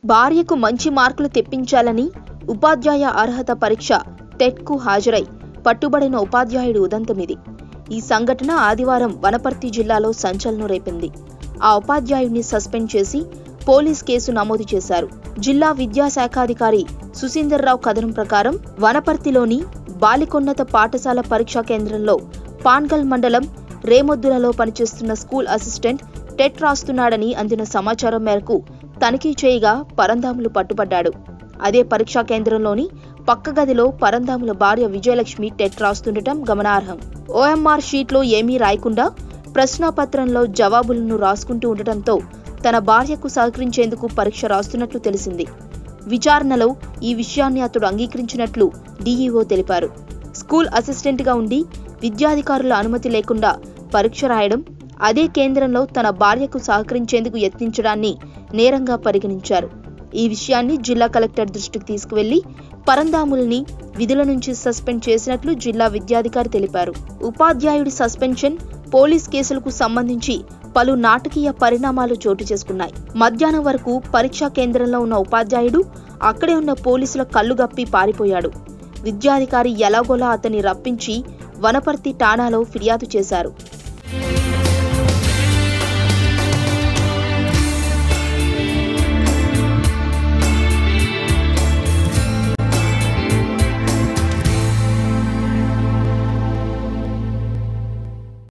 భార్యకు మంచి మార్కులు తెప్పించాలని ఉపాధ్యాయ అర్హత పరీక్ష టెట్కు హాజరై పట్టుబడిన ఉపాధ్యాయుడి ఉదంతమిది. ఈ సంఘటన ఆదివారం వనపర్తి జిల్లాలో సంచలనం రేపింది. ఆ ఉపాధ్యాయుడిని సస్పెండ్ చేసి పోలీస్ కేసు నమోదు చేశారు. జిల్లా విద్యాశాఖాధికారి సుశీందర్రావు కథనం ప్రకారం వనపర్తిలోని బాలికోన్నత పాఠశాల పరీక్షా కేంద్రంలో పాన్గల్ మండలం రేమొద్దులలో పనిచేస్తున్న స్కూల్ అసిస్టెంట్ టెట్ రాస్తున్నాడని అందిన సమాచారం మేరకు తనిఖీ చేయగా పరంధాములు పట్టుబడ్డాడు. అదే పరీక్షా కేంద్రంలోని పక్క గదిలో పరంధాముల భార్య విజయలక్ష్మి టెట్ రాస్తుండటం గమనార్హం. ఓఎంఆర్ షీట్లో ఏమీ రాయకుండా ప్రశ్నాపత్రంలో జవాబులను రాసుకుంటూ ఉండటంతో తన భార్యకు సహకరించేందుకు పరీక్ష రాస్తున్నట్లు తెలిసింది. విచారణలో ఈ విషయాన్ని అతడు అంగీకరించినట్లు డీఈఓ తెలిపారు. స్కూల్ అసిస్టెంట్గా ఉండి విద్యాధికారుల అనుమతి లేకుండా పరీక్ష రాయడం, అదే కేంద్రంలో తన భార్యకు సహకరించేందుకు యత్నించడాన్ని నేరంగా పరిగణించారు. ఈ విషయాన్ని జిల్లా కలెక్టర్ దృష్టికి తీసుకువెళ్లి పరంధాముల్ని విధుల నుంచి సస్పెండ్ చేసినట్లు జిల్లా విద్యాధికారి తెలిపారు. ఉపాధ్యాయుడి సస్పెన్షన్, పోలీస్ కేసులకు సంబంధించి పలు నాటకీయ పరిణామాలు చోటు చేసుకున్నాయి. మధ్యాహ్నం వరకు పరీక్షా కేంద్రంలో ఉన్న ఉపాధ్యాయుడు అక్కడే ఉన్న పోలీసుల కళ్లుగప్పి పారిపోయాడు. విద్యాధికారి ఎలాగోలా అతన్ని రప్పించి వనపర్తి ఠాణాలో ఫిర్యాదు చేశారు.